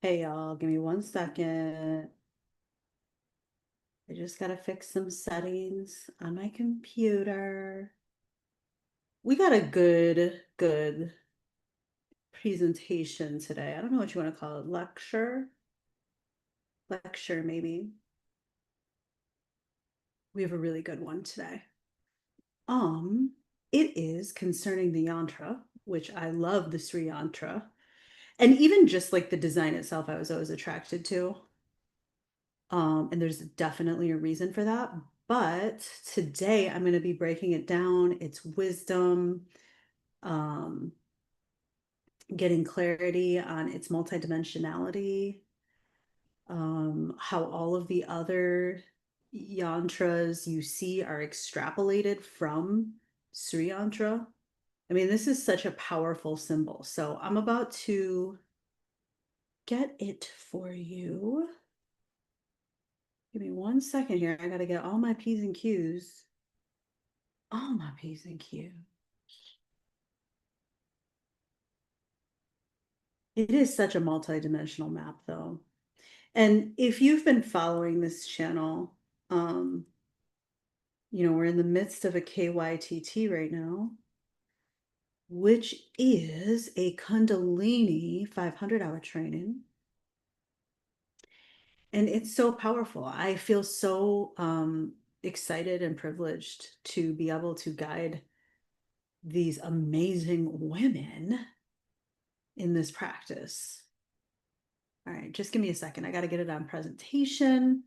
Hey y'all, give me 1 second. I just gotta fix some settings on my computer. We got a good presentation today. I don't know what you want to call it. Lecture, maybe. We have a really good one today. Um, it is concerning the yantra, which I love the Sri Yantra. And even just like the design itself, I was always attracted to. And there's definitely a reason for that. But today I'm going to be breaking it down. It's wisdom, um, getting clarity on its multidimensionality, how all of the other yantras you see are extrapolated from Sri Yantra. I mean, this is such a powerful symbol. So I'm about to get it for you. Give me 1 second here. I got to get all my P's and Q's. All my P's and Q's. It is such a multi-dimensional map, though. And if you've been following this channel, um, we're in the midst of a KYTT right now, which is a Kundalini 500-hour training. And it's so powerful. I feel so excited and privileged to be able to guide these amazing women in this practice. All right, just give me a second. I got to get it on presentation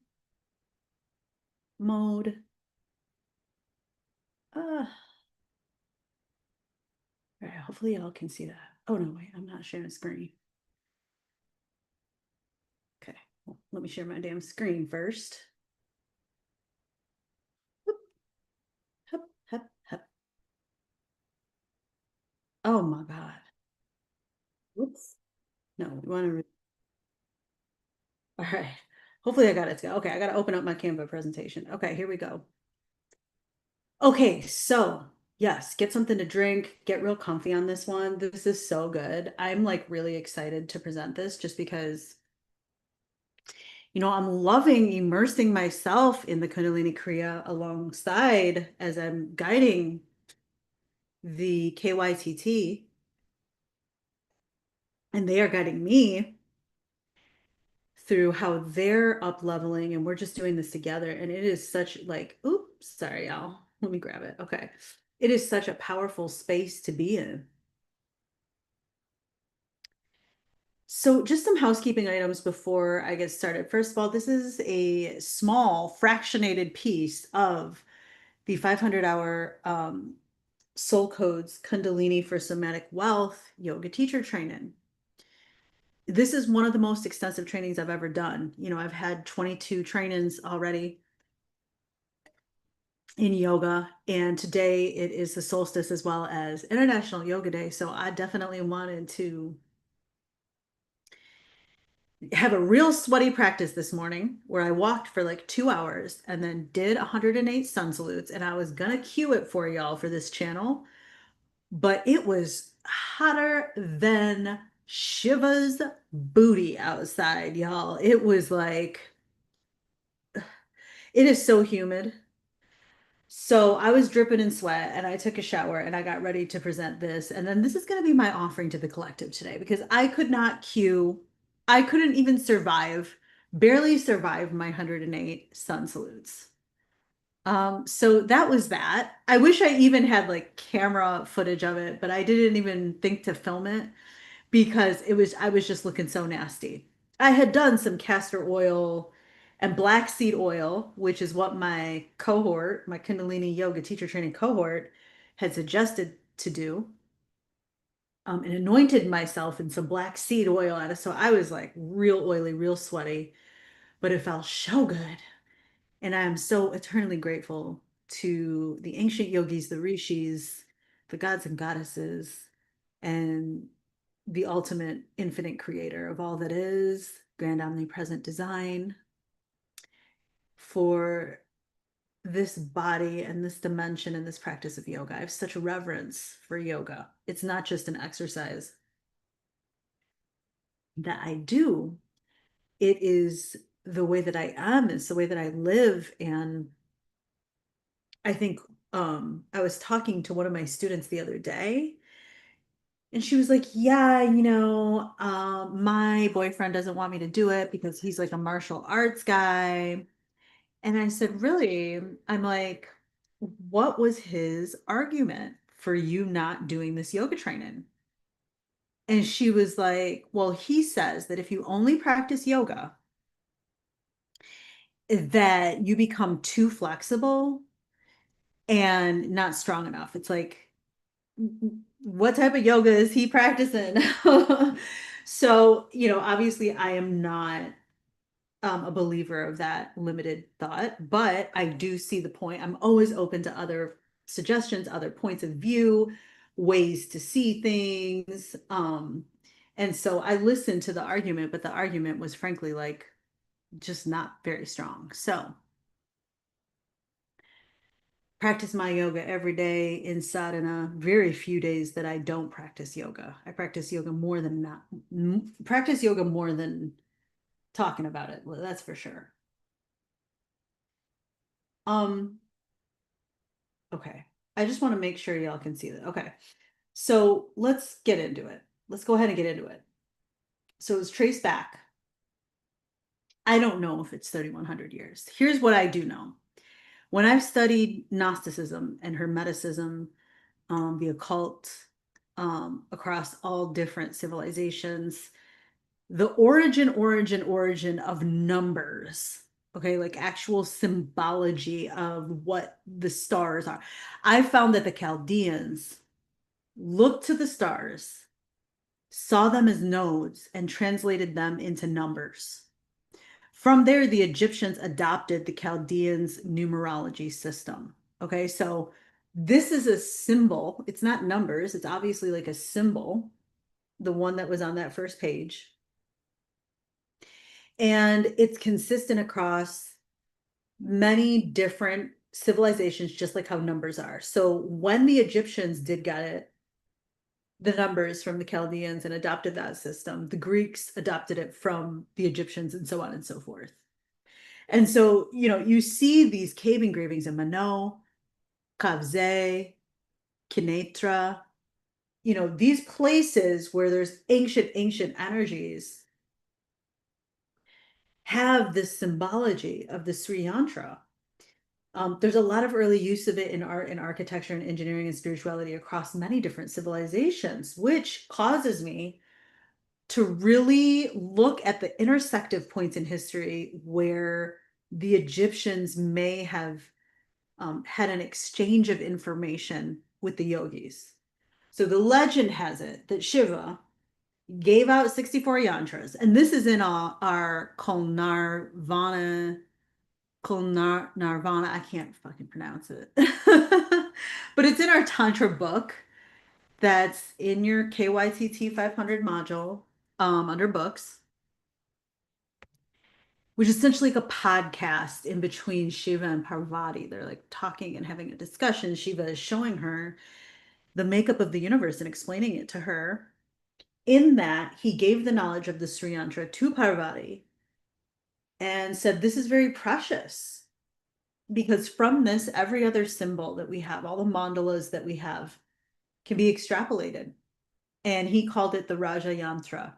mode. All right, hopefully y'all can see that. Oh no, wait, I'm not sharing a screen. Okay, well, let me share my damn screen first. Whoop, hup, hup, hup. Oh my God. Whoops. No, we want to. All right. Hopefully I got it. Okay, I got to open up my Canva presentation. Okay, here we go. Okay, so yes, get something to drink, get real comfy on this one. This is so good. I'm like really excited to present this just because I'm loving immersing myself in the Kundalini Kriya alongside as I'm guiding the KYTT, and they are guiding me through how they're up leveling, and we're just doing this together. And it is such like, oops, sorry, y'all. Let me grab it. Okay. It is such a powerful space to be in. So, just some housekeeping items before I get started. First of all, this is a small fractionated piece of the 500-hour Soul Codes Kundalini for Somatic Wealth yoga teacher training. This is one of the most extensive trainings I've ever done. I've had 22 trainings already in yoga, and today it is the solstice as well as International Yoga Day. So I definitely wanted to have a real sweaty practice this morning where I walked for like 2 hours and then did 108 sun salutes. And I was gonna cue it for y'all for this channel, but it was hotter than Shiva's booty outside, y'all. It was like, it is so humid. So I was dripping in sweat and I took a shower and I got ready to present this. And then this is going to be my offering to the collective today because I could not cue, I couldn't even survive, barely survive my 108 sun salutes. So that was that. I wish I even had like camera footage of it, but I didn't even think to film it because I was just looking so nasty. I had done some castor oil and black seed oil, which is what my cohort, my Kundalini yoga teacher training cohort, had suggested to do, and anointed myself in some black seed oil out of. So I was like real oily, real sweaty, but it felt so good. And I am so eternally grateful to the ancient yogis, the rishis, the gods and goddesses, and the ultimate infinite creator of all that is, grand omnipresent design, for this body and this dimension and this practice of yoga. I have such reverence for yoga. It's not just an exercise. that I do. It is the way that I am, it's the way that I live. And I think I was talking to one of my students the other day, and she was like, yeah, my boyfriend doesn't want me to do it because he's like a martial arts guy. And I said, really? I'm like, what was his argument for you not doing this yoga training? And she was like, well, he says that if you only practice yoga, that you become too flexible and not strong enough. It's like, what type of yoga is he practicing? So, obviously I am not a believer of that limited thought, but I do see the point. I'm always open to other suggestions, other points of view, ways to see things. And so I listened to the argument, but the argument was frankly like just not very strong. So practice my yoga every day in sadhana. Very few days that I don't practice yoga. I practice yoga more than not practice yoga more than talking about it. Well, that's for sure. Um, okay. I just want to make sure y'all can see that. Okay. So let's get into it. Let's go ahead and get into it. So it's traced back. I don't know if it's 3,100 years. Here's what I do know. When I've studied Gnosticism and Hermeticism, the occult, across all different civilizations, the origin of numbers, okay, like actual symbology of what the stars are. I found that the Chaldeans looked to the stars, saw them as nodes, and translated them into numbers. From there, the Egyptians adopted the Chaldeans' numerology system. Okay, so this is a symbol. It's not numbers, it's obviously like a symbol, the one that was on that first page. And it's consistent across many different civilizations, just like how numbers are. So when the Egyptians did get it, the numbers from the Chaldeans and adopted that system, the Greeks adopted it from the Egyptians, and so on and so forth. And so, you see these cave engravings in Mano, Kavze, Kinetra, these places where there's ancient energies have this symbology of the Sri Yantra. There's a lot of early use of it in art and architecture and engineering and spirituality across many different civilizations, which causes me to really look at the intersective points in history where the Egyptians may have had an exchange of information with the yogis. So the legend has it that Shiva gave out 64 yantras, and this is in our Kulnarvana, I can't fucking pronounce it. But it's in our Tantra book that's in your KYTT 500 module under books, which is essentially like a podcast in between Shiva and Parvati. They're like talking and having a discussion. Shiva is showing her the makeup of the universe and explaining it to her. In that, he gave the knowledge of the Sri Yantra to Parvati and said, this is very precious because from this, every other symbol that we have, all the mandalas that we have, can be extrapolated. And he called it the Raja Yantra.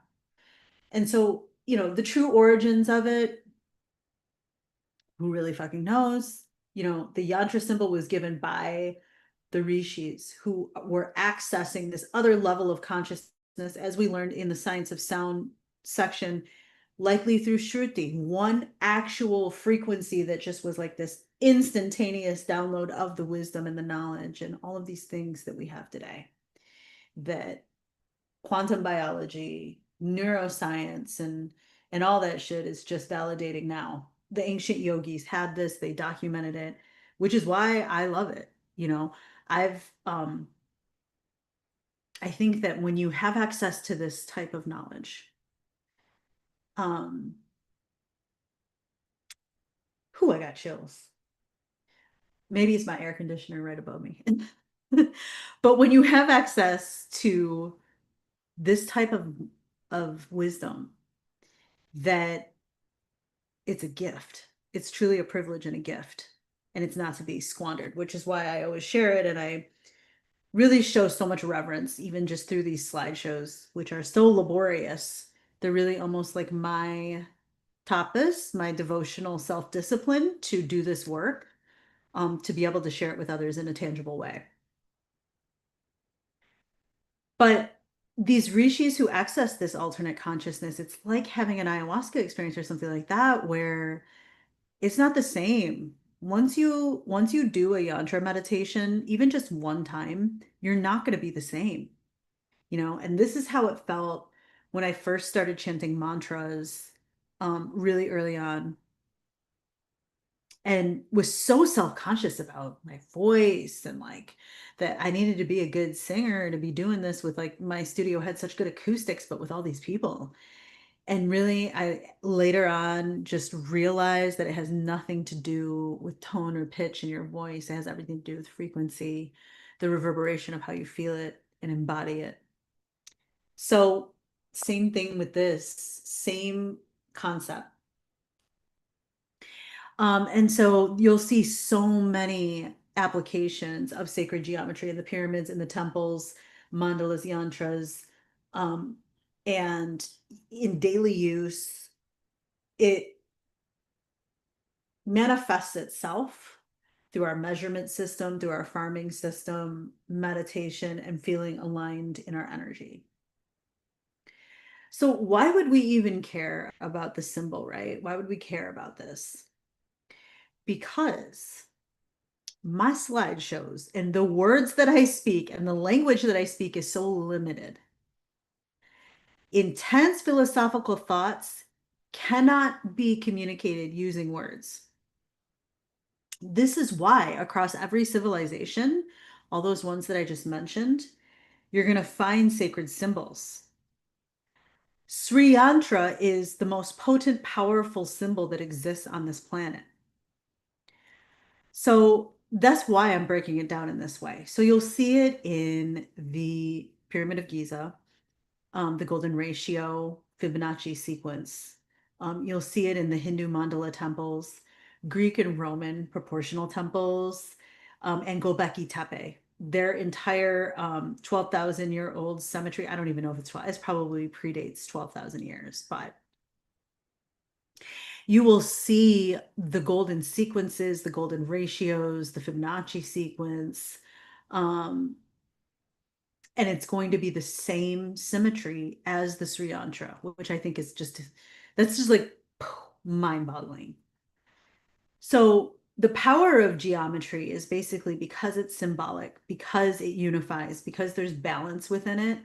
And so, the true origins of it, who really fucking knows? The yantra symbol was given by the rishis who were accessing this other level of consciousness, as we learned in the science of sound section, likely through Shruti, one actual frequency that just was like this instantaneous download of the wisdom and the knowledge and all of these things that we have today, that quantum biology, neuroscience, and all that shit is just validating now. The ancient yogis had this, they documented it, which is why I love it. I've I think that when you have access to this type of knowledge, um, who I got chills. Maybe it's my air conditioner right above me. But when you have access to this type of of wisdom that it's a gift. It's truly a privilege and a gift, and it's not to be squandered, which is why I always share it. And I really show so much reverence, even just through these slideshows, which are so laborious. They're really almost like my tapas, my devotional self-discipline to do this work, to be able to share it with others in a tangible way. But these rishis who access this alternate consciousness, it's like having an ayahuasca experience or something like that, where it's not the same. Once you do a yantra meditation, even just one time, you're not going to be the same, and this is how it felt when I first started chanting mantras, really early on, and was so self-conscious about my voice and like that I needed to be a good singer to be doing this with like my studio had such good acoustics, but with all these people. And really, I later on just realized that it has nothing to do with tone or pitch in your voice. It has everything to do with frequency, the reverberation of how you feel it and embody it. So, same thing with this, same concept. And so you'll see so many applications of sacred geometry in the pyramids, in the temples, mandalas, yantras, um, and in daily use, it manifests itself through our measurement system, through our farming system, meditation, and feeling aligned in our energy. So, why would we even care about the symbol, right? Why would we care about this? Because my slideshows and the words that I speak and the language that I speak is so limited. Intense philosophical thoughts cannot be communicated using words. This is why across every civilization, all those ones that I just mentioned, you're going to find sacred symbols. Sri Yantra is the most potent, powerful symbol that exists on this planet. So that's why I'm breaking it down in this way. So you'll see it in the Pyramid of Giza, the Golden Ratio, Fibonacci sequence. You'll see it in the Hindu mandala temples, Greek and Roman proportional temples, and Gobekli Tepe. Their entire 12,000-year-old cemetery. I don't even know if it's 12. It probably predates 12,000 years, but you will see the golden sequences, the golden ratios, the Fibonacci sequence. Um, and it's going to be the same symmetry as the Sri Yantra, which I think is that's just like mind-boggling. So the power of geometry is basically because it's symbolic, because it unifies, because there's balance within it.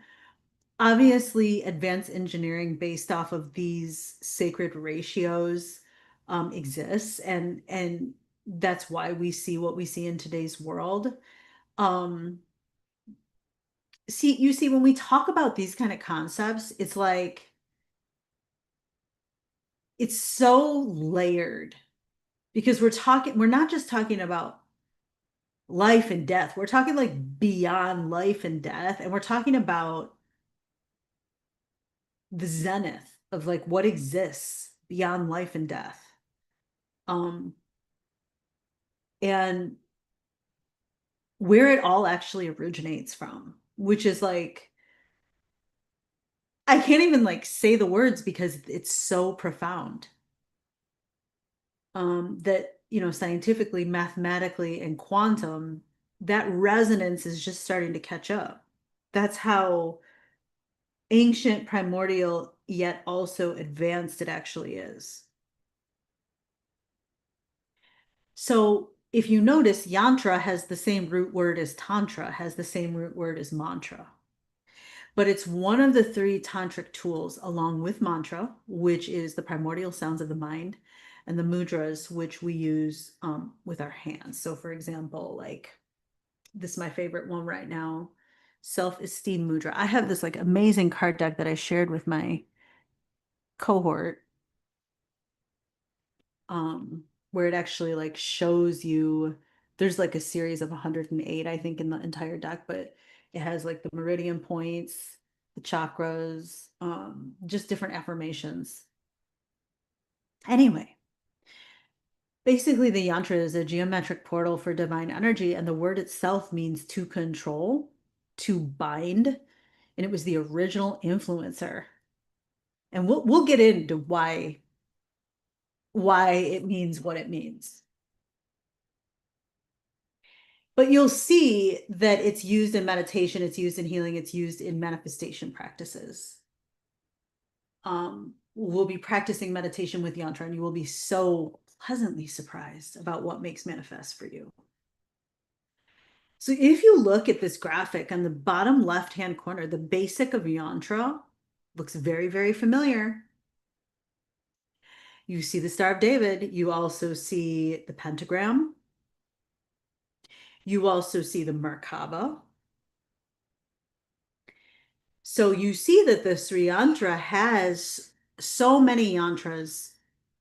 Obviously, advanced engineering based off of these sacred ratios exists, and that's why we see what we see in today's world. Um, you see, when we talk about these kind of concepts, it's like it's so layered because we're not just talking about life and death. We're talking like beyond life and death, and we're talking about the zenith of like what exists beyond life and death. Um, and where it all actually originates from, which is like I can't even like say the words because it's so profound. That, scientifically, mathematically, and quantum, that resonance is just starting to catch up. That's how ancient, primordial, yet also advanced it actually is. So if you notice, yantra has the same root word as tantra, has the same root word as mantra. But it's one of the three tantric tools, along with mantra, which is the primordial sounds of the mind, and the mudras, which we use with our hands. So, for example, like this is my favorite one right now, self-esteem mudra. I have this like amazing card deck that I shared with my cohort, where it actually like shows you. There's like a series of 108, I think, in the entire deck, but it has like the meridian points, the chakras, just different affirmations. Anyway, basically, the yantra is a geometric portal for divine energy, and the word itself means to control, to bind, and it was the original influencer. And we'll get into why it means what it means. But you'll see that it's used in meditation, it's used in healing, it's used in manifestation practices. We'll be practicing meditation with yantra, and you will be so pleasantly surprised about what makes manifest for you. So if you look at this graphic on the bottom left-hand corner, the basic of yantra looks very, very familiar. You see the Star of David. You also see the pentagram. You also see the Merkaba. So you see that the Sri Yantra has so many yantras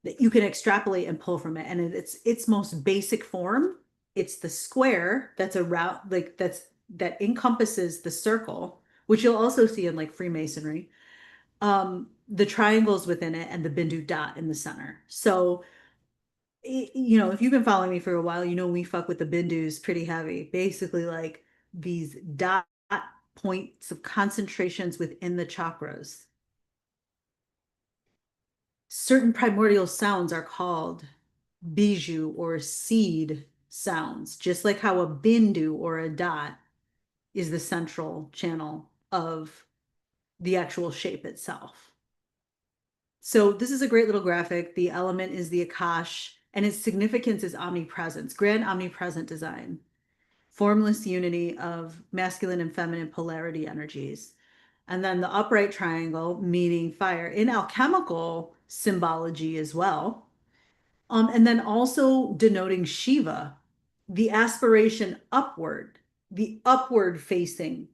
that you can extrapolate and pull from it. And its most basic form, it's the square that's around, like that encompasses the circle, which you'll also see in like Freemasonry, the triangles within it, and the Bindu dot in the center. So, if you've been following me for a while, we fuck with the Bindus pretty heavy. Basically, like these dot points of concentrations within the chakras. Certain primordial sounds are called bijou or seed sounds, just like how a bindu or a dot is the central channel of the actual shape itself. So this is a great little graphic. The element is the Akash, and its significance is omnipresence, grand omnipresent design, formless unity of masculine and feminine polarity energies. And then the upright triangle, meaning fire, in alchemical symbology as well. And then also denoting Shiva, the aspiration upward, the upward facing.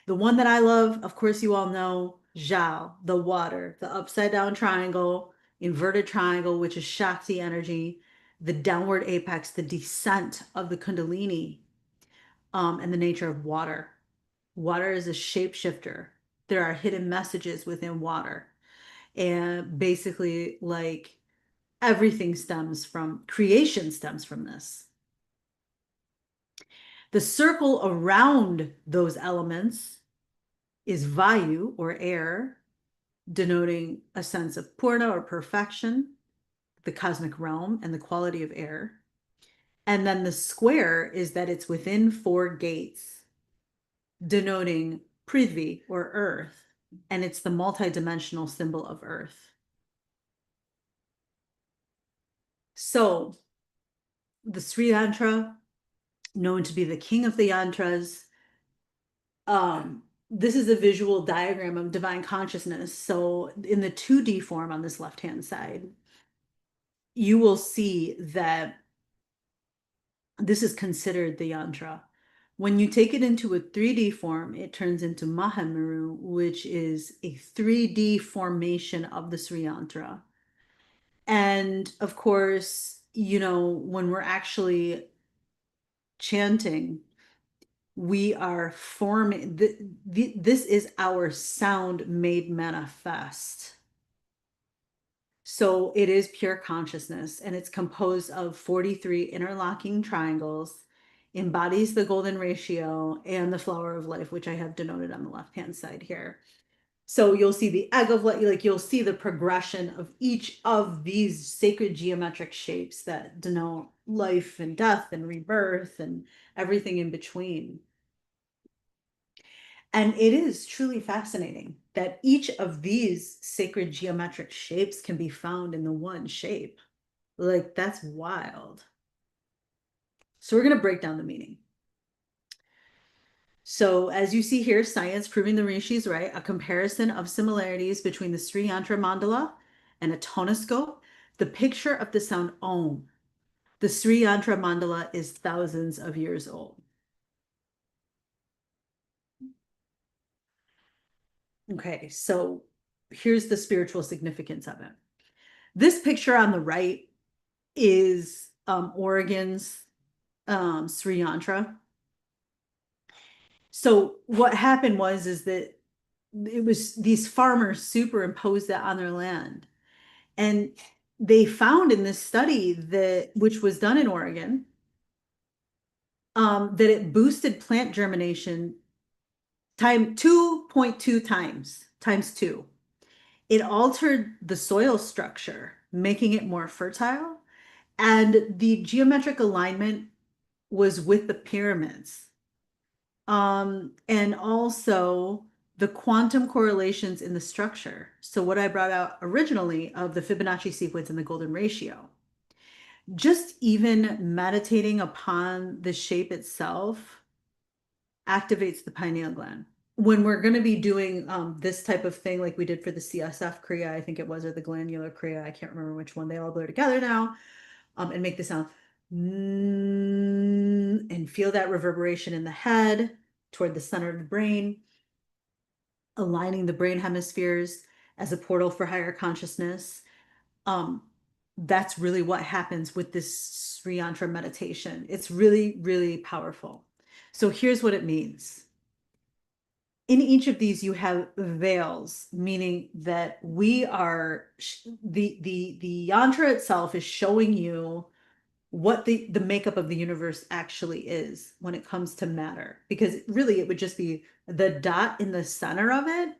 The one that I love, of course, you all know, Zhao, the water, the upside down triangle, inverted triangle, which is Shakti energy, the downward apex, the descent of the Kundalini, and the nature of water. Water is a shapeshifter. There are hidden messages within water. And basically, like everything creation stems from this. The circle around those elements is Vayu or air, denoting a sense of Purna or perfection, the cosmic realm, and the quality of air. And then the square is that it's within four gates, denoting Prithvi or earth, and it's the multidimensional symbol of earth. So the Sri Yantra, known to be the king of the yantras, this is a visual diagram of divine consciousness. So in the 2D form on this left-hand side, you will see that this is considered the yantra. When you take it into a 3D form, it turns into Mahameru, which is a 3D formation of the Sri Yantra. And of course, when we're actually chanting, we are forming, this is our sound made manifest. So it is pure consciousness, and it's composed of 43 interlocking triangles, embodies the golden ratio and the flower of life, which I have denoted on the left-hand side here. So you'll see the egg of light, like you'll see the progression of each of these sacred geometric shapes that denote life and death and rebirth and everything in between. And it is truly fascinating that each of these sacred geometric shapes can be found in the one shape. Like, that's wild. So we're going to break down the meaning. So as you see here, science proving the Rishi's right, a comparison of similarities between the Sri Yantra mandala and a tonoscope, the picture of the sound Om. The Sri Yantra mandala is thousands of years old. Okay, so here's the spiritual significance of it. This picture on the right is Oregon's Sri Yantra. So what happened was is that it was these farmers superimposed that on their land. And they found in this study that, which was done in Oregon, that it boosted plant germination time 2.2 times two. It altered the soil structure, making it more fertile. And the geometric alignment was with the pyramids. And also the quantum correlations in the structure. So what I brought out originally of the Fibonacci sequence and the golden ratio, just even meditating upon the shape itself activates the pineal gland. When we're going to be doing this type of thing, like we did for the CSF Kriya, I think it was, or the glandular Kriya, I can't remember which one, they all blur together now, and make the sound and feel that reverberation in the head toward the center of the brain, aligning the brain hemispheres as a portal for higher consciousness. Um, that's really what happens with this Sri Yantra meditation. It's really, really powerful. So here's what it means. In each of these, you have veils, meaning that we are the yantra itself is showing you what the makeup of the universe actually is when it comes to matter. Because really, it would just be the dot in the center of it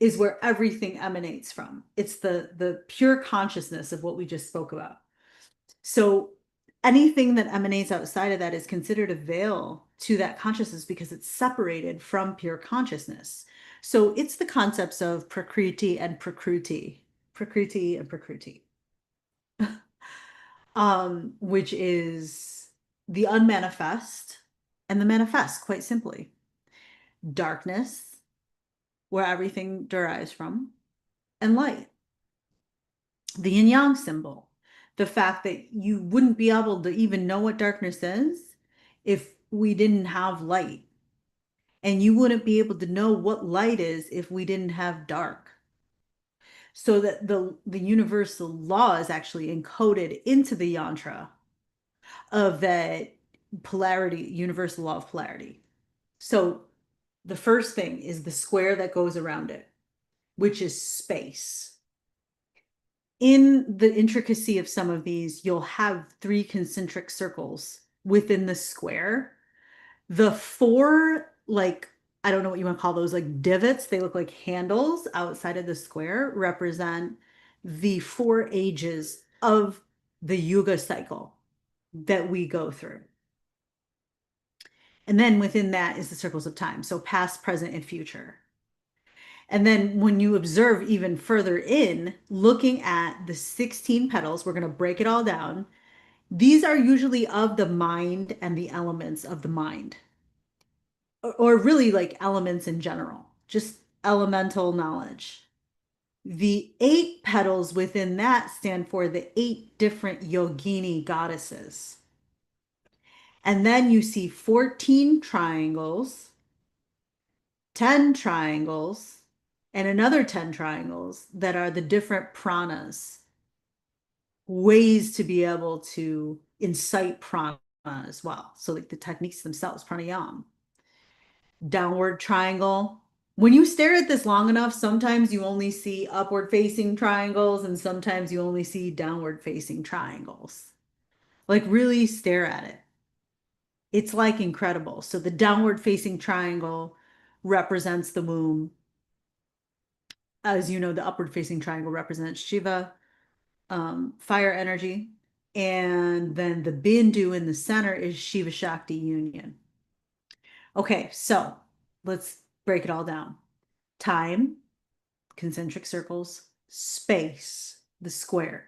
is where everything emanates from. It's the pure consciousness of what we just spoke about. So anything that emanates outside of that is considered a veil to that consciousness because it's separated from pure consciousness. So it's the concepts of prakriti and prakruti, prakriti and prakruti, which is the unmanifest and the manifest, quite simply. Darkness, where everything derives from, and light, the yin yang symbol, the fact that you wouldn't be able to even know what darkness is if we didn't have light. And you wouldn't be able to know what light is if we didn't have dark. So that the universal law is actually encoded into the yantra of that polarity, universal law of polarity. So the first thing is the square that goes around it, which is space. In the intricacy of some of these, you'll have three concentric circles within the square. The four, like, I don't know what you want to call those, like divots, they look like handles outside of the square, represent the four ages of the yuga cycle that we go through. And then within that is the circles of time. So past, present, and future. And then when you observe even further in, looking at the 16 petals, we're going to break it all down. These are usually of the mind and the elements of the mind, or really like elements in general, just elemental knowledge. The 8 petals within that stand for the 8 different yogini goddesses. And then you see 14 triangles, 10 triangles, and another 10 triangles that are the different pranas, ways to be able to incite prana as well. So like the techniques themselves, pranayama, downward triangle. When you stare at this long enough, sometimes you only see upward facing triangles and sometimes you only see downward facing triangles. Like really stare at it. It's like incredible. So the downward facing triangle represents the womb. As you know, the upward facing triangle represents Shiva, fire energy. And then the Bindu in the center is Shiva Shakti union. Okay, so let's break it all down. Time, concentric circles, space, the square,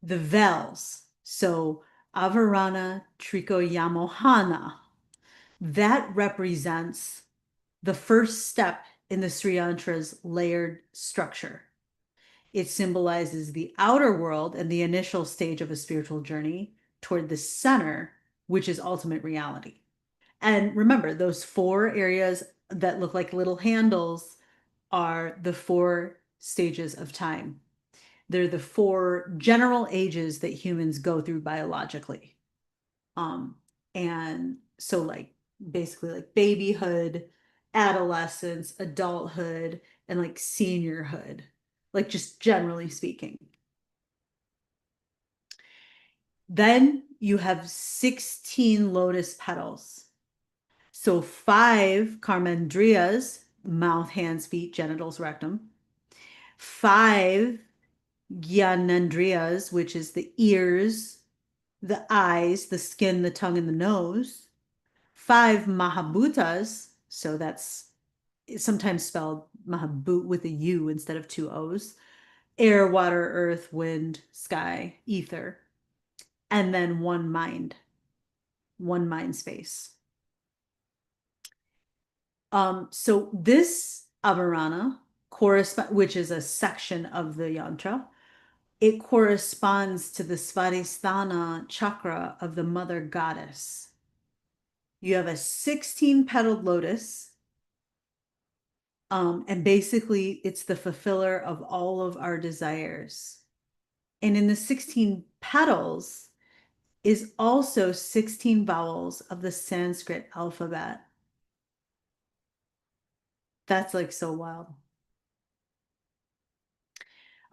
the vels. So Avarana Trikoyamohana, that represents the first step in the Sri Yantra's layered structure. It symbolizes the outer world and the initial stage of a spiritual journey toward the center, which is ultimate reality. And remember, those 4 areas that look like little handles are the 4 stages of time. They're the 4 general ages that humans go through biologically. And So like basically like babyhood, adolescence, adulthood, and like seniorhood, like just generally speaking. Then you have 16 lotus petals. So five karmendriyas, mouth, hands, feet, genitals, rectum. Five gyanendriyas, which is the ears, the eyes, the skin, the tongue, and the nose. Five mahabhutas, so that's sometimes spelled mahabhut with a U instead of two O's. Air, water, earth, wind, sky, ether. And then one mind space. So this avarana correspond, which is a section of the yantra, it corresponds to the Svadhisthana chakra of the mother goddess. You have a 16 petaled lotus, and basically it's the fulfiller of all of our desires. And in the 16 petals is also 16 vowels of the Sanskrit alphabet. That's like so wild.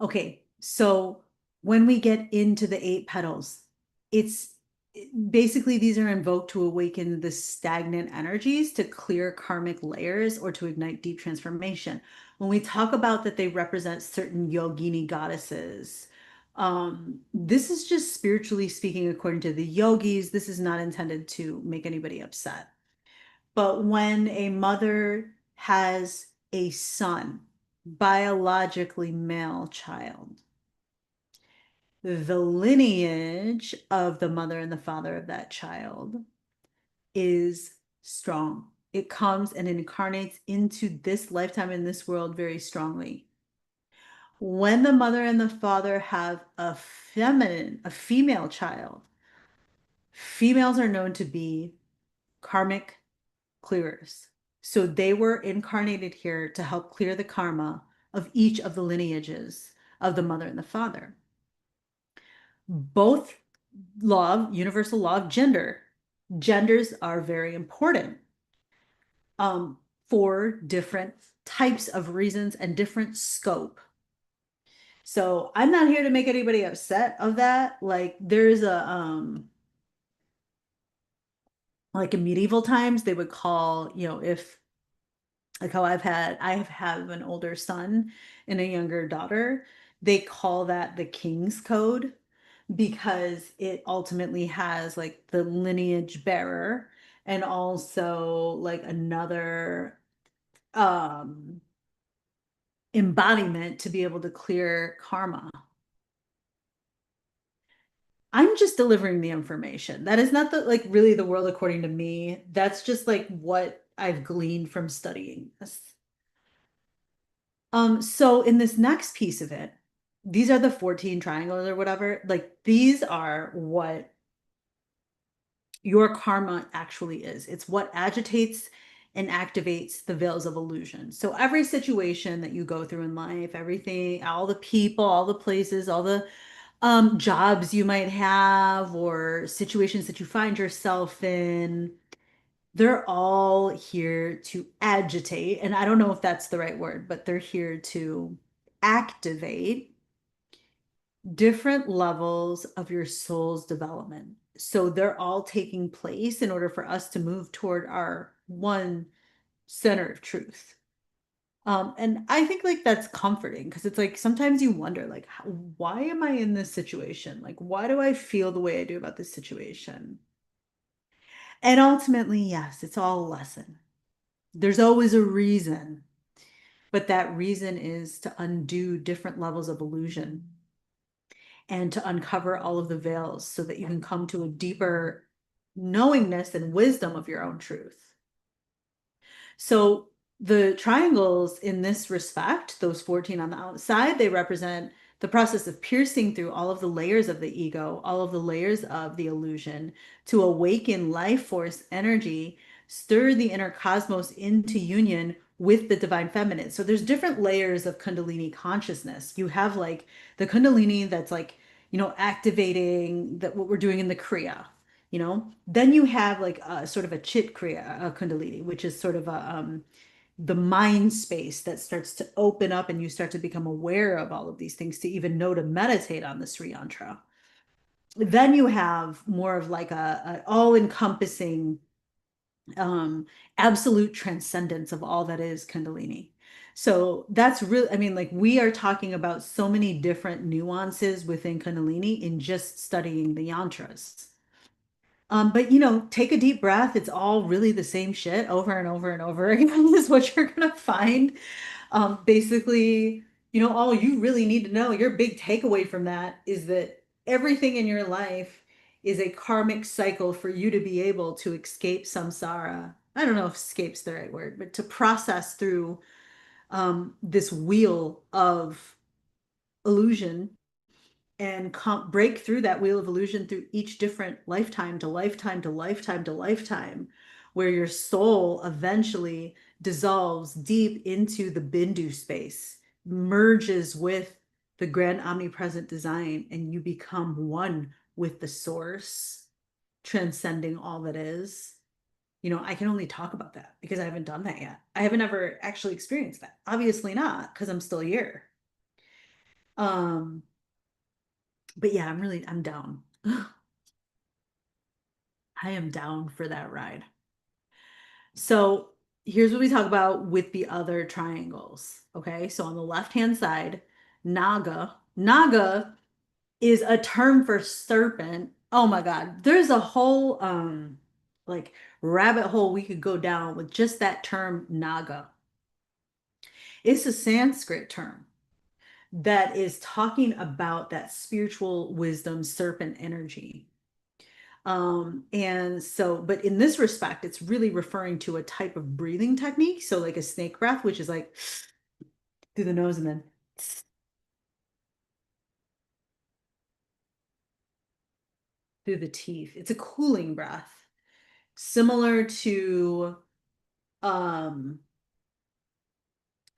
Okay, so when we get into the eight petals, it's basically these are invoked to awaken the stagnant energies, to clear karmic layers, or to ignite deep transformation. When we talk about that they represent certain yogini goddesses, this is just spiritually speaking, according to the yogis. This is not intended to make anybody upset. But when a mother has a son, biologically male child, the lineage of the mother and the father of that child is strong. It comes and incarnates into this lifetime in this world very strongly. When the mother and the father have a female child, females are known to be karmic clearers. So they were incarnated here to help clear the karma of each of the lineages of the mother and the father. Both universal law of genders are very important for different types of reasons and different scope. So I'm not here to make anybody upset of that. Like there's like in medieval times, they would call, if like how I have an older son and a younger daughter, they call that the King's Code because it ultimately has like the lineage bearer and also like another um embodiment to be able to clear karma. I'm just delivering the information. That is not the like really the world according to me. That's just like what I've gleaned from studying this. So in this next piece of it, these are the 14 triangles or whatever. Like these are what your karma actually is. It's what agitates and activates the veils of illusion. So every situation that you go through in life, everything, all the people, all the places, all the jobs you might have or situations that you find yourself in, they're all here to agitate. And I don't know if that's the right word, but they're here to activate different levels of your soul's development. So they're all taking place in order for us to move toward our one center of truth. And I think like that's comforting because it's like sometimes you wonder like why am I in this situation? Like why do I feel the way I do about this situation? And ultimately, yes, it's all a lesson. There's always a reason, but that reason is to undo different levels of illusion and to uncover all of the veils so that you can come to a deeper knowingness and wisdom of your own truth. So the triangles in this respect, those 14 on the outside, they represent the process of piercing through all of the layers of the ego, all of the layers of the illusion to awaken life force energy, stir the inner cosmos into union with the divine feminine. So there's different layers of Kundalini consciousness. You have like the Kundalini that's like, activating that what we're doing in the Kriya. Then you have like a sort of a chit kriya, a kundalini, which is sort of the mind space that starts to open up and you start to become aware of all of these things to even know to meditate on the Sri Yantra. Then you have more of like a all-encompassing um, absolute transcendence of all that is Kundalini. So that's really, I mean, like we are talking about so many different nuances within Kundalini in just studying the yantras. But take a deep breath. It's all really the same shit over and over and over again is what you're gonna find. Basically, all you really need to know, your big takeaway from that is that everything in your life is a karmic cycle for you to be able to escape samsara. I don't know if escape's the right word, but to process through this wheel of illusion and break through that wheel of illusion through each different lifetime to lifetime to lifetime to lifetime, where your soul eventually dissolves deep into the Bindu space, merges with the grand omnipresent design, and you become one with the source, transcending all that is. I can only talk about that because I haven't done that yet. I haven't ever actually experienced that. Obviously not, because I'm still here. Um, but yeah, I'm down. I am down for that ride. So here's what we talk about with the other triangles. Okay. So on the left-hand side, Naga. Naga is a term for serpent. Oh my God. There's a whole like rabbit hole we could go down with just that term Naga. It's a Sanskrit term that is talking about that spiritual wisdom serpent energy. And so, but in this respect, it's really referring to a type of breathing technique. So, like a snake breath, which is like through the nose and then through the teeth. It's a cooling breath, similar to, um,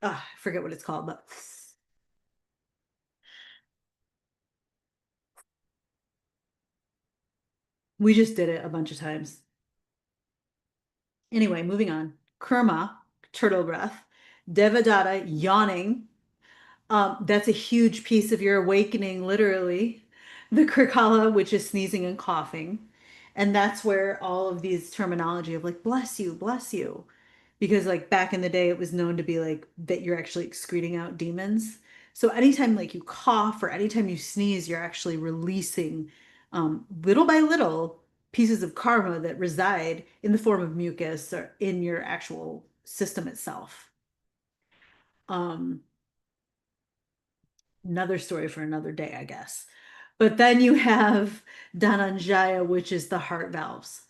I forget what it's called, but we just did it a bunch of times. Anyway, moving on. Kurma, turtle breath. Devadatta, yawning. That's a huge piece of your awakening, literally. The Krikala, which is sneezing and coughing. And that's where all of these terminology of like, bless you, bless you. Because like back in the day, it was known to be like that you're actually excreting out demons. So anytime like you cough or anytime you sneeze, you're actually releasing little by little pieces of karma that reside in the form of mucus or in your actual system itself. Um, Another story for another day, I guess. But then you have Dhananjaya, which is the heart valves.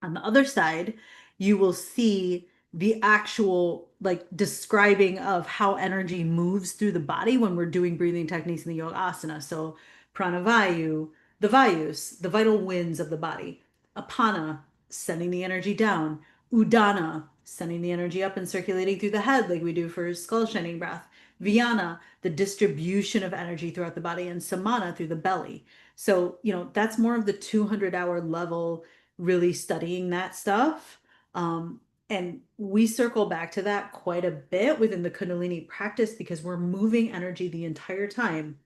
On the other side, you will see the actual like describing of how energy moves through the body when we're doing breathing techniques in the yoga asana. So pranavayu, the vayus, the vital winds of the body. Apana, sending the energy down. Udana, sending the energy up and circulating through the head like we do for skull shining breath. Vyana, the distribution of energy throughout the body, and samana through the belly. So, that's more of the 200-hour level really studying that stuff. And we circle back to that quite a bit within the Kundalini practice because we're moving energy the entire time.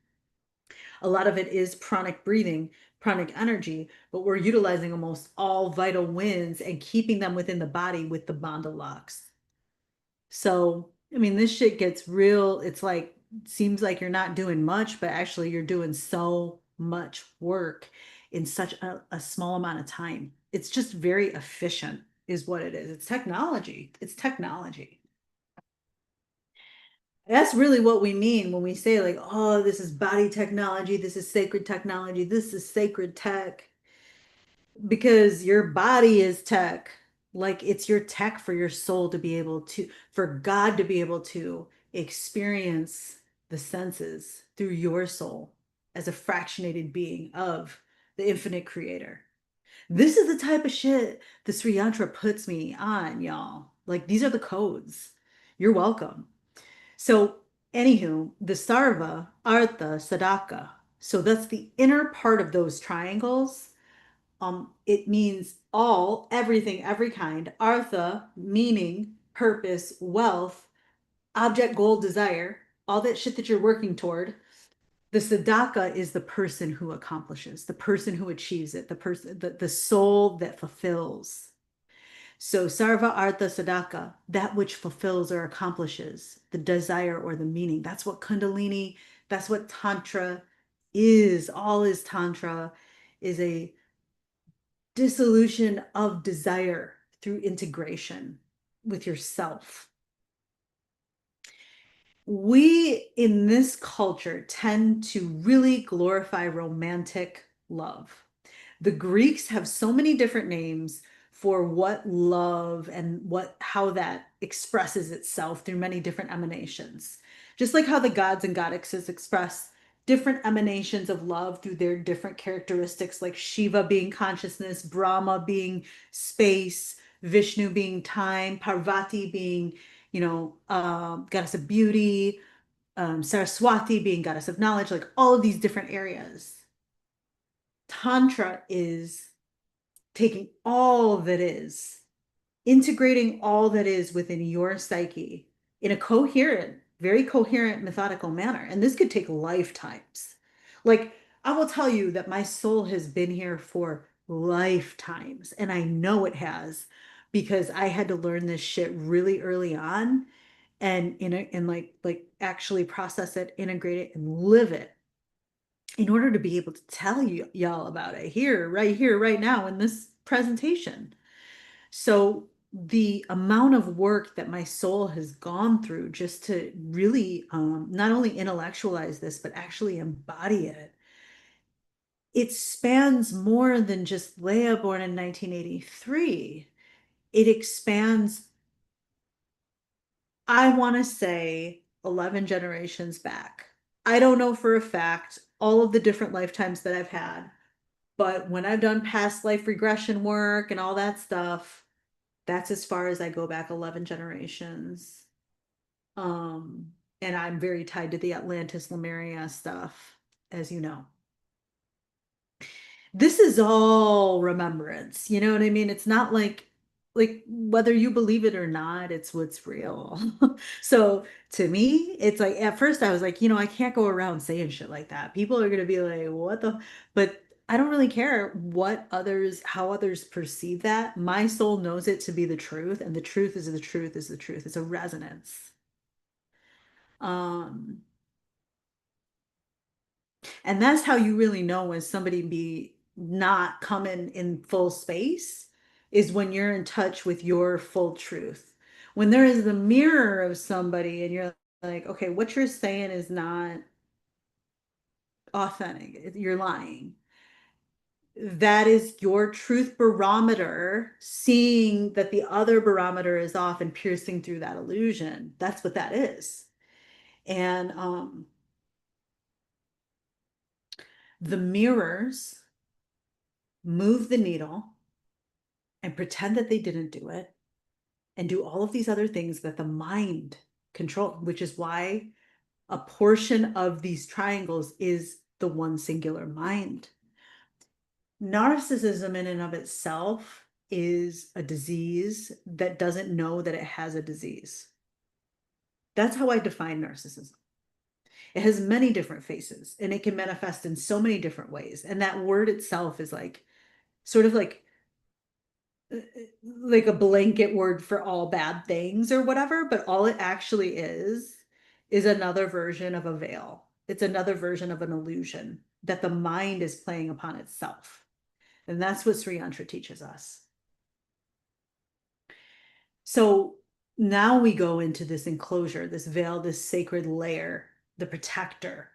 A lot of it is pranic breathing, pranic energy, but we're utilizing almost all vital winds and keeping them within the body with the bandha locks. So, I mean, this shit gets real. It's like, seems like you're not doing much, but actually you're doing so much work in such a small amount of time. It's just very efficient, is what it is. It's technology. It's technology. That's really what we mean when we say, like, oh, this is body technology, this is sacred technology, this is sacred tech. Because your body is tech. Like it's your tech for your soul to be able to, for God to be able to experience the senses through your soul as a fractionated being of the infinite creator. This is the type of shit the Sri Yantra puts me on, y'all. Like these are the codes. You're welcome. So, anywho, the Sarva, Artha, Sadaka. So that's the inner part of those triangles It means all, everything, every kind. Artha, meaning, purpose, wealth, object, goal, desire, all that shit that you're working toward. The Sadaka is the person who accomplishes, the person who achieves it, the person, the soul that fulfills. So Sarva Artha Sadaka, that which fulfills or accomplishes the desire or the meaning. That's what Kundalini, that's what Tantra is. All is Tantra is a dissolution of desire through integration with yourself. We in this culture tend to really glorify romantic love. The Greeks have so many different names for what love and what how that expresses itself through many different emanations. Just like how the gods and goddesses express different emanations of love through their different characteristics, like Shiva being consciousness, Brahma being space, Vishnu being time, Parvati being, goddess of beauty, Saraswati being goddess of knowledge, like all of these different areas. Tantra is taking all that is, integrating all that is within your psyche in a coherent, very coherent, methodical manner. And this could take lifetimes. Like, I will tell you that my soul has been here for lifetimes, and I know it has because I had to learn this shit really early on and like actually process it, integrate it, and live it in order to be able to tell you y'all about it here, right now in this presentation. So the amount of work that my soul has gone through just to really not only intellectualize this, but actually embody it, it spans more than just Leah born in 1983. It expands, I want to say, 11 generations back. I don't know for a fact all of the different lifetimes that I've had, but when I've done past life regression work and all that stuff, that's as far as I go back 11 generations. Um, and I'm very tied to the Atlantis Lemuria stuff, as you know. This is all remembrance, you know what I mean? It's not like whether you believe it or not, it's what's real. So to me, it's like at first I was like, I can't go around saying shit like that. People are gonna be like, what the? But I don't really care how others perceive that. My soul knows it to be the truth, and the truth is the truth is the truth. It's a resonance. Um, And that's how you really know when somebody be not coming in full space is when you're in touch with your full truth. When there is the mirror of somebody and you're like, okay, what you're saying is not authentic. You're lying. That is your truth barometer seeing that the other barometer is off and piercing through that illusion. That's what that is. And the mirrors move the needle and pretend that they didn't do it and do all of these other things that the mind controls, which is why a portion of these triangles is the one singular mind. Narcissism in and of itself is a disease that doesn't know that it has a disease. That's how I define narcissism. It has many different faces and it can manifest in so many different ways. And that word itself is like sort of like a blanket word for all bad things or whatever, but all it actually is another version of a veil. It's another version of an illusion that the mind is playing upon itself. And that's what Sri Yantra teaches us. So now we go into this enclosure, this veil, this sacred layer, the protector.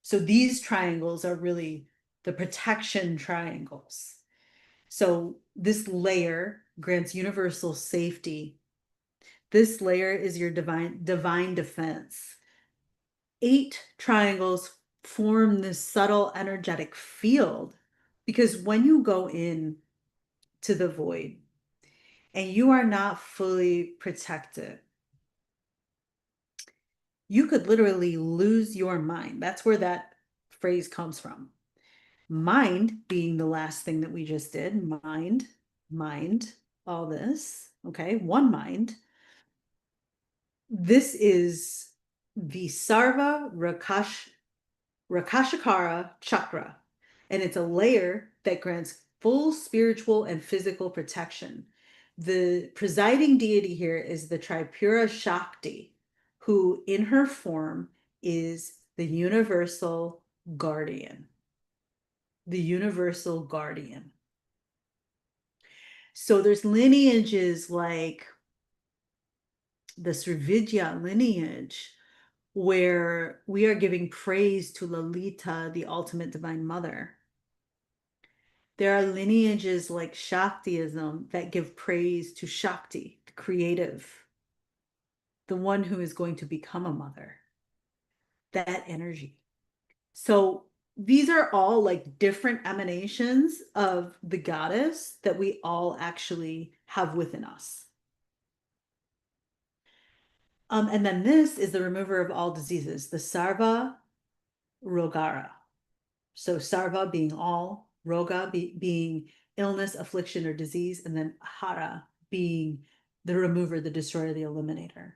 So these triangles are really the protection triangles. So this layer grants universal safety. This layer is your divine defense. 8 triangles form this subtle energetic field because when you go in to the void and you are not fully protected, you could literally lose your mind. That's where that phrase comes from. Mind being the last thing that we just did, mind, all this, okay, one mind. This is the Sarva Rakashakara chakra, and it's a layer that grants full spiritual and physical protection. The presiding deity here is the Tripura Shakti, who in her form is the universal guardian. The universal guardian. So there's lineages like the Srividya lineage where we are giving praise to Lalita, the ultimate divine mother. There are lineages like Shaktiism that give praise to Shakti, the creative, the one who is going to become a mother, that energy. So these are all like different emanations of the goddess that we all actually have within us. And then this is the remover of all diseases, the Sarva Rogara. So Sarva being all, Roga being illness, affliction, or disease, and then Hara being the remover, the destroyer, the eliminator.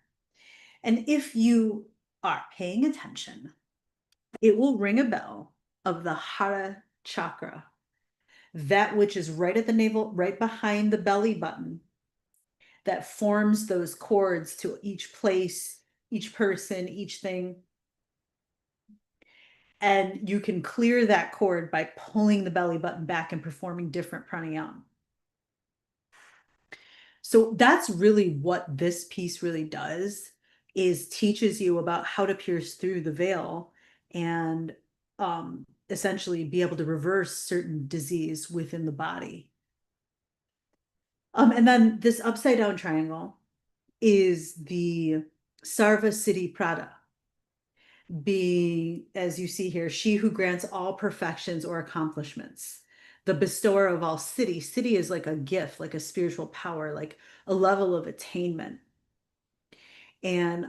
And if you are paying attention, it will ring a bell of the Hara chakra, that which is right at the navel, right behind the belly button, that forms those cords to each place, each person, each thing. And you can clear that cord by pulling the belly button back and performing different pranayama. So that's really what this piece really does, is teaches you about how to pierce through the veil and essentially be able to reverse certain disease within the body. And then this upside down triangle is the Sarva Siddhi Prada, being, as you see here, she who grants all perfections or accomplishments, the bestower of all siddhi. Siddhi is like a gift, like a spiritual power, like a level of attainment. And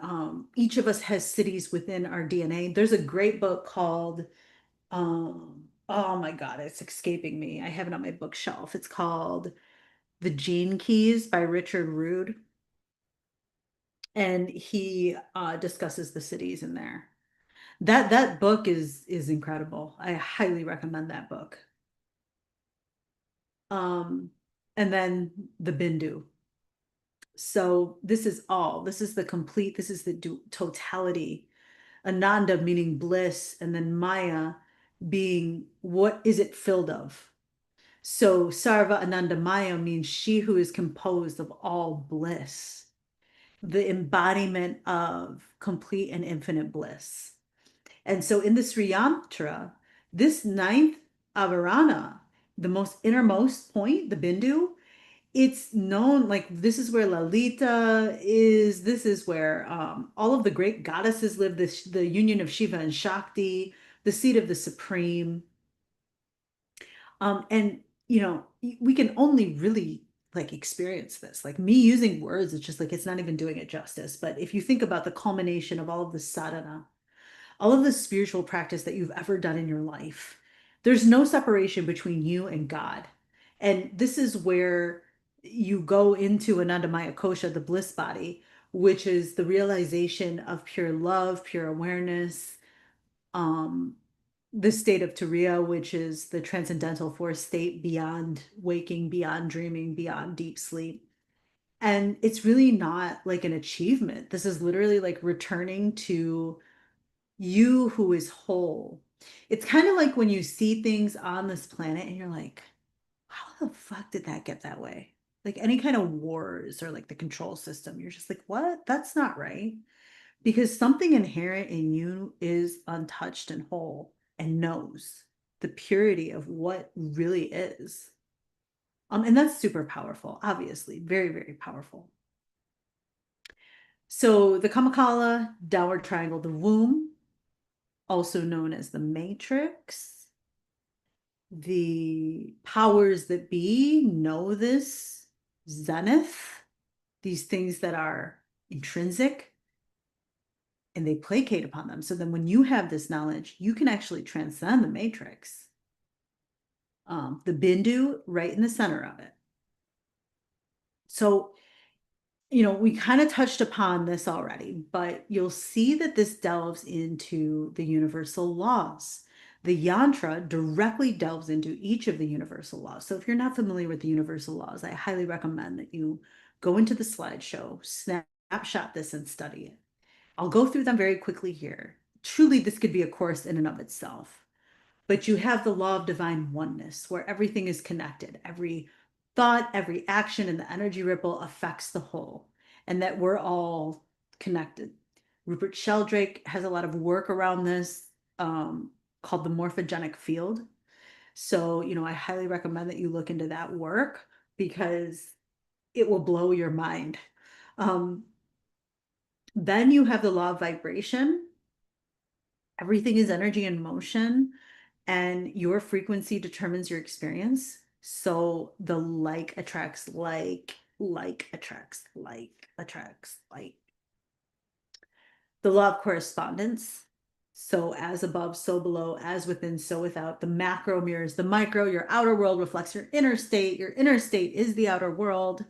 each of us has siddhis within our DNA. There's a great book called, oh my God, it's escaping me. I have it on my bookshelf. It's called The Gene Keys by Richard Rood. And he discusses the siddhis in there. That book is incredible. I highly recommend that book. Um, and then the Bindu. So this is all. This is the complete. This is the totality. Ananda meaning bliss, and then Maya being what is it filled of. So Sarva Ananda Maya means she who is composed of all bliss, the embodiment of complete and infinite bliss. And so in the Sri Yantra, this ninth avarana, the most innermost point, the Bindu, it's known like this is where Lalita is. This is where all of the great goddesses live, the union of Shiva and Shakti, the seat of the Supreme. And, you know, we can only really like experience this. Like me using words, it's just like it's not even doing it justice. But if you think about the culmination of all of the sadhana, all of the spiritual practice that you've ever done in your life, there's no separation between you and God. And this is where you go into Anandamaya Kosha, the bliss body, which is the realization of pure love, pure awareness, um, the state of Turiya, which is the transcendental force state beyond waking, beyond dreaming, beyond deep sleep. And it's really not like an achievement. This is literally like returning to you who is whole. It's kind of like when you see things on this planet and you're like, how the fuck did that get that way? Like any kind of wars or like the control system, you're just like, what? That's not right. Because something inherent in you is untouched and whole and knows the purity of what really is. And that's super powerful, obviously, very, very powerful. So the Kamakala, downward triangle, the womb, also known as the matrix. The powers that be know this zenith, these things that are intrinsic, and they placate upon them. So then when you have this knowledge, you can actually transcend the matrix. the bindu right in the center of it. So, we kind of touched upon this already, but you'll see that this delves into the universal laws. The yantra directly delves into each of the universal laws. So if you're not familiar with the universal laws, I highly recommend that you go into the slideshow, snapshot this, and study it. I'll go through them very quickly here. Truly, this could be a course in and of itself. But you have the law of divine oneness, where everything is connected. Every thought, every action, and the energy ripple affects the whole, and that we're all connected. Rupert Sheldrake has a lot of work around this called the morphogenic field. So, I highly recommend that you look into that work because it will blow your mind. Um, then you have the law of vibration. Everything is energy and motion, and your frequency determines your experience. So the like attracts like attracts attracts like. The law of correspondence. So as above, so below, as within, so without. The macro mirrors the micro. Your outer world reflects your inner state. Your inner state is the outer world.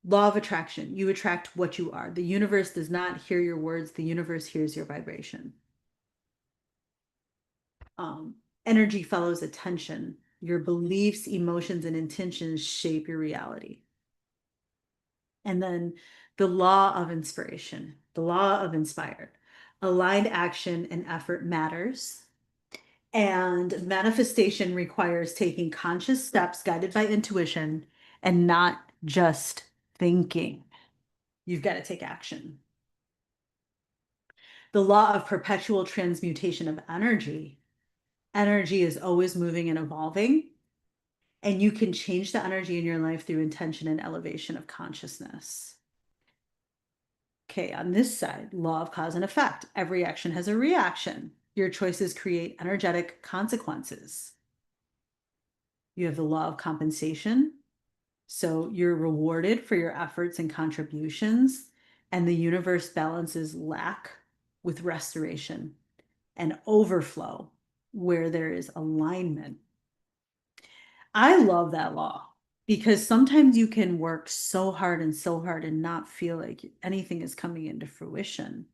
Law of attraction. You attract what you are. The universe does not hear your words. The universe hears your vibration. Um, Energy follows attention. Your beliefs, emotions, and intentions shape your reality. And then the law of inspiration, the law of inspired. Aligned action and effort matters. And manifestation requires taking conscious steps guided by intuition and not just thinking. You've got to take action. The law of perpetual transmutation of energy. Energy is always moving and evolving, and you can change the energy in your life through intention and elevation of consciousness. Okay, on this side, law of cause and effect. Every action has a reaction. Your choices create energetic consequences. You have the law of compensation. So you're rewarded for your efforts and contributions, and the universe balances lack with restoration and overflow where there is alignment. I love that law because sometimes you can work so hard and not feel like anything is coming into fruition.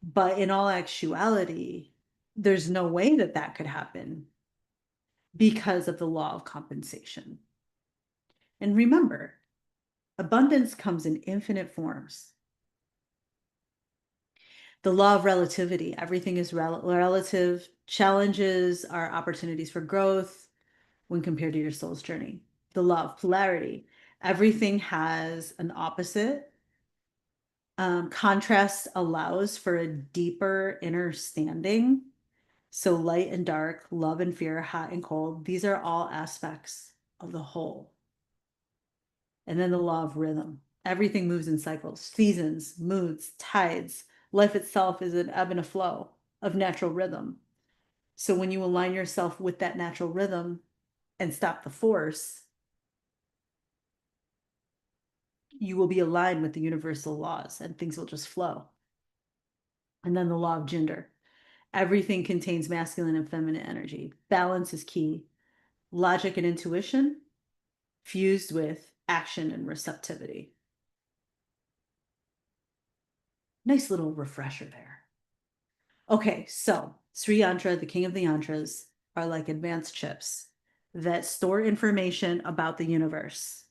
But in all actuality, there's no way that that could happen because of the law of compensation. And remember, abundance comes in infinite forms. The law of relativity, everything is relative. Challenges are opportunities for growth when compared to your soul's journey. The law of polarity, everything has an opposite. Contrast allows for a deeper inner standing. So light and dark, love and fear, hot and cold, these are all aspects of the whole. And then the law of rhythm. Everything moves in cycles, seasons, moods, tides. Life itself is an ebb and a flow of natural rhythm. So when you align yourself with that natural rhythm and stop the force, you will be aligned with the universal laws and things will just flow. And then the law of gender. Everything contains masculine and feminine energy. Balance is key. Logic and intuition fused with action and receptivity. Nice little refresher there. Okay, so Sri Yantra, the king of the yantras, are like advanced chips that store information about the universe.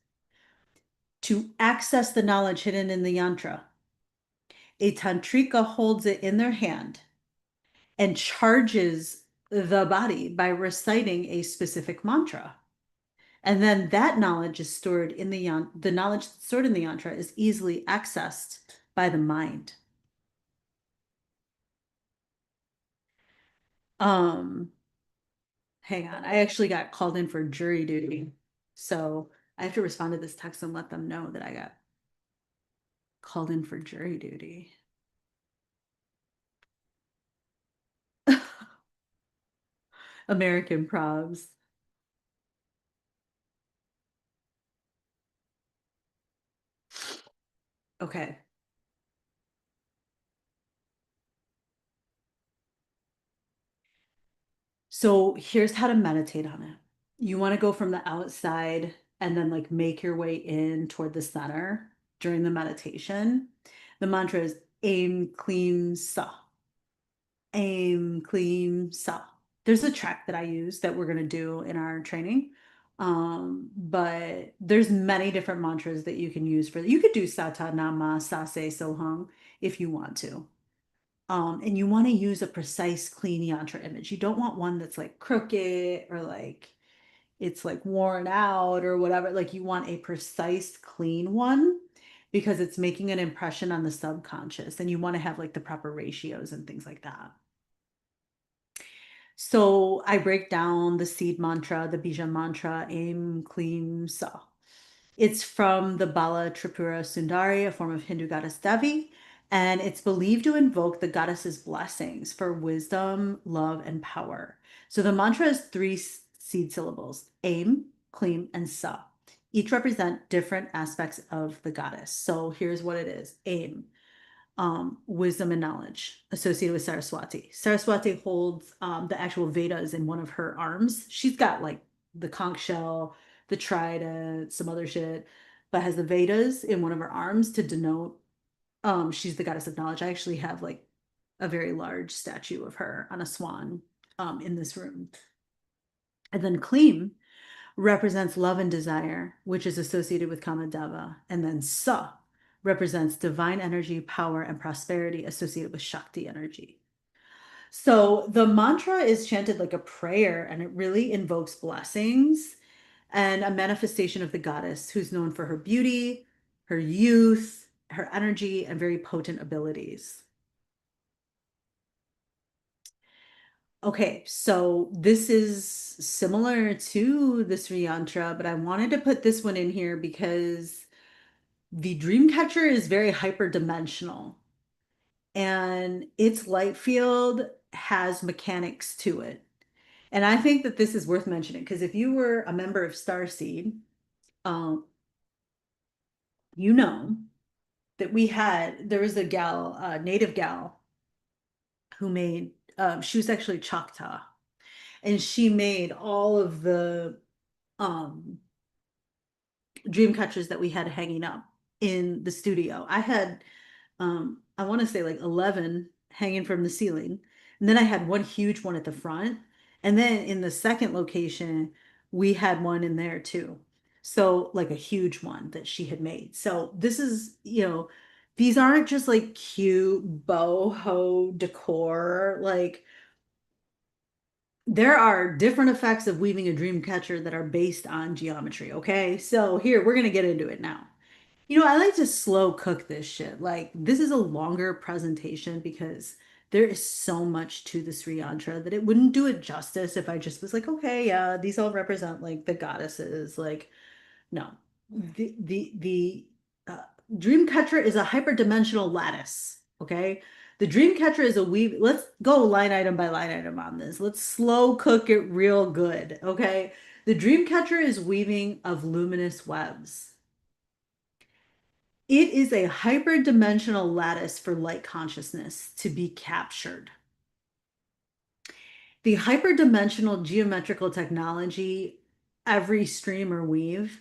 To access the knowledge hidden in the yantra, a tantrika holds it in their hand and charges the body by reciting a specific mantra. And then that knowledge is stored in the knowledge stored in the yantra is easily accessed by the mind. Um, Hang on, I actually got called in for jury duty. So I have to respond to this text and let them know that I got called in for jury duty. American probs. Okay. So here's how to meditate on it. You want to go from the outside and then like make your way in toward the center during the meditation. The mantra is aim, clean, sa. Aim, clean, sa. There's a track that I use that we're going to do in our training. But there's many different mantras that you can use for that. You could do sata nama sase soham if you want to. And you want to use a precise, clean yantra image. You don't want one that's like crooked or like it's like worn out or whatever. Like you want a precise, clean one because it's making an impression on the subconscious and you want to have like the proper ratios and things like that. So I break down the seed mantra, the bija mantra, aim, clean, sa. It's from the Bala Tripura Sundari, a form of Hindu goddess Devi, and it's believed to invoke the goddess's blessings for wisdom, love, and power. So the mantra has three seed syllables, aim, claim, and sa. Each represent different aspects of the goddess. So here's what it is, aim. Wisdom and knowledge associated with Saraswati. Saraswati holds the actual Vedas in one of her arms. She's got like the conch shell, the trident, some other shit, but has the Vedas in one of her arms to denote she's the goddess of knowledge. I actually have like a very large statue of her on a swan in this room. And then Kleem represents love and desire, which is associated with Kamadeva. And then Sa represents divine energy, power, and prosperity associated with Shakti energy. So the mantra is chanted like a prayer and it really invokes blessings and a manifestation of the goddess who's known for her beauty, her youth, her energy, and very potent abilities. Okay, so this is similar to the Sri Yantra, but I wanted to put this one in here because the dream catcher is very hyperdimensional and its light field has mechanics to it. And I think that this is worth mentioning because if you were a member of Starseed, um, you know that there was a gal, a native gal who made, she was actually Choctaw and she made all of the um, dream catchers that we had hanging up in the studio. I had I want to say like 11 hanging from the ceiling. And then I had one huge one at the front. And then in the second location, we had one in there too. So like a huge one that she had made. So this is, these aren't just like cute boho decor. Like there are different effects of weaving a dream catcher that are based on geometry. Okay. So here, we're going to get into it now. I like to slow cook this shit. Like, this is a longer presentation because there is so much to the Sri Yantra that it wouldn't do it justice if I just was like, okay, yeah, these all represent like the goddesses. Like, no, the Dreamcatcher is a hyperdimensional lattice. Okay, the Dreamcatcher is a weave. Let's go line item by line item on this. Let's slow cook it real good. Okay, the Dreamcatcher is weaving of luminous webs. It is a hyperdimensional lattice for light consciousness to be captured. The hyperdimensional geometrical technology, every stream or weave,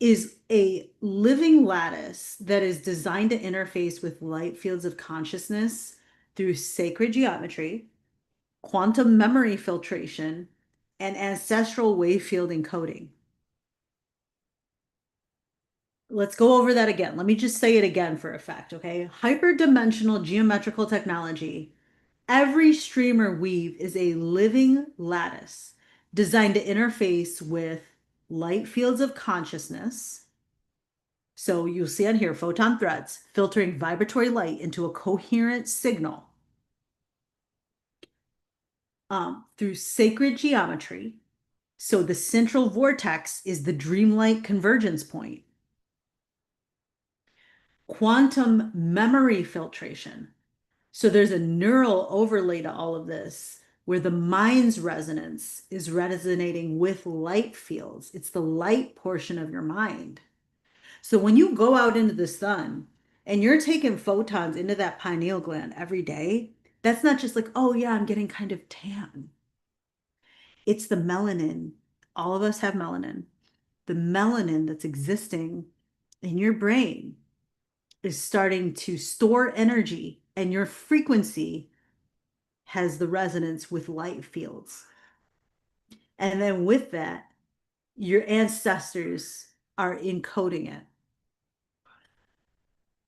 is a living lattice that is designed to interface with light fields of consciousness through sacred geometry, quantum memory filtration, and ancestral wave field encoding. Let's go over that again. Let me just say it again for effect, okay? Hyperdimensional geometrical technology. Every stream or weave is a living lattice designed to interface with light fields of consciousness. So you'll see on here photon threads filtering vibratory light into a coherent signal through sacred geometry. So the central vortex is the dreamlight convergence point. Quantum memory filtration. So there's a neural overlay to all of this where the mind's resonance is resonating with light fields. It's the light portion of your mind. So when you go out into the sun and you're taking photons into that pineal gland every day, that's not just like, oh yeah, I'm getting kind of tan. It's the melanin. All of us have melanin. The melanin that's existing in your brain is starting to store energy, and your frequency has the resonance with light fields. And then with that, your ancestors are encoding it.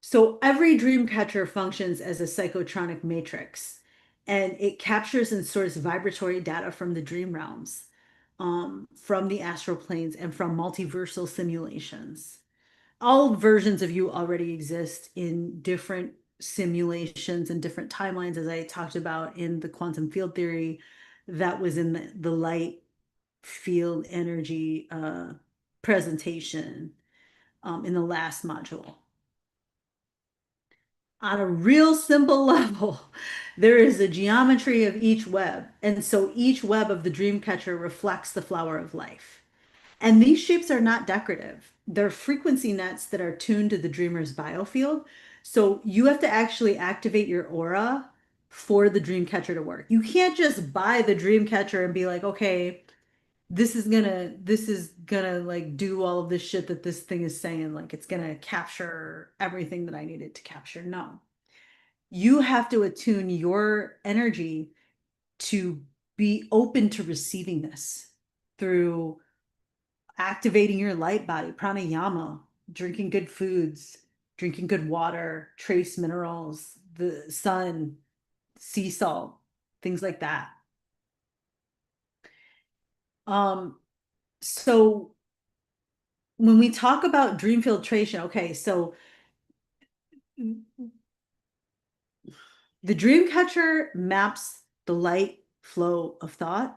So every dream catcher functions as a psychotronic matrix, and it captures and stores vibratory data from the dream realms, from the astral planes, and from multiversal simulations. All versions of you already exist in different simulations and different timelines, as I talked about in the quantum field theory that was in the light field energy presentation in the last module. On a real simple level, there is a geometry of each web. And so each web of the dream catcher reflects the flower of life. And these shapes are not decorative. They're frequency nets that are tuned to the dreamer's biofield. So you have to actually activate your aura for the dream catcher to work. You can't just buy the dream catcher and be like, okay, this is gonna like do all of this shit that this thing is saying. Like it's gonna capture everything that I need it to capture. No. You have to attune your energy to be open to receiving this through activating your light body, pranayama, drinking good foods, drinking good water, trace minerals, the sun, sea salt, things like that. Um, so when we talk about dream filtration, okay, so the dream catcher maps the light flow of thought,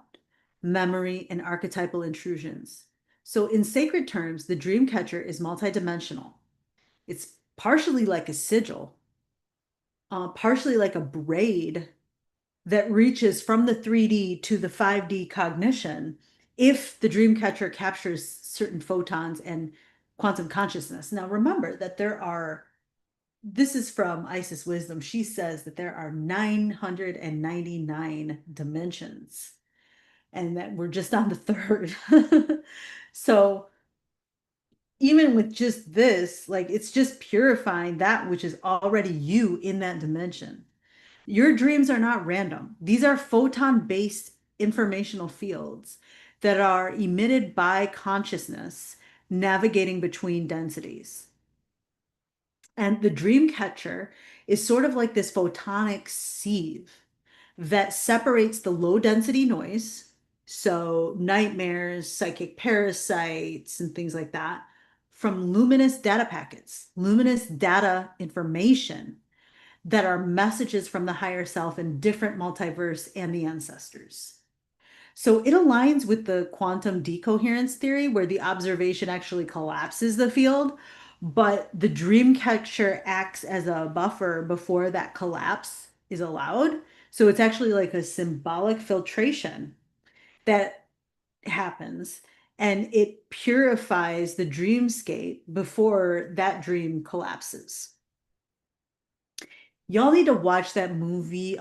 memory, and archetypal intrusions. So in sacred terms, the dream catcher is multidimensional. It's partially like a sigil, partially like a braid that reaches from the 3D to the 5D cognition if the dream catcher captures certain photons and quantum consciousness. Now, remember that this is from Isis Wisdom. She says that there are 999 dimensions and that we're just on the third. So, even with just this, like it's just purifying that which is already you in that dimension. Your dreams are not random. These are photon-based informational fields that are emitted by consciousness navigating between densities. And the dream catcher is sort of like this photonic sieve that separates the low density noise, so nightmares, psychic parasites, and things like that, from luminous data packets, luminous data information that are messages from the higher self in different multiverse and the ancestors. So it aligns with the quantum decoherence theory, where the observation actually collapses the field, but the dream catcher acts as a buffer before that collapse is allowed. So it's actually like a symbolic filtration that happens, and it purifies the dreamscape before that dream collapses. Y'all need to watch that movie,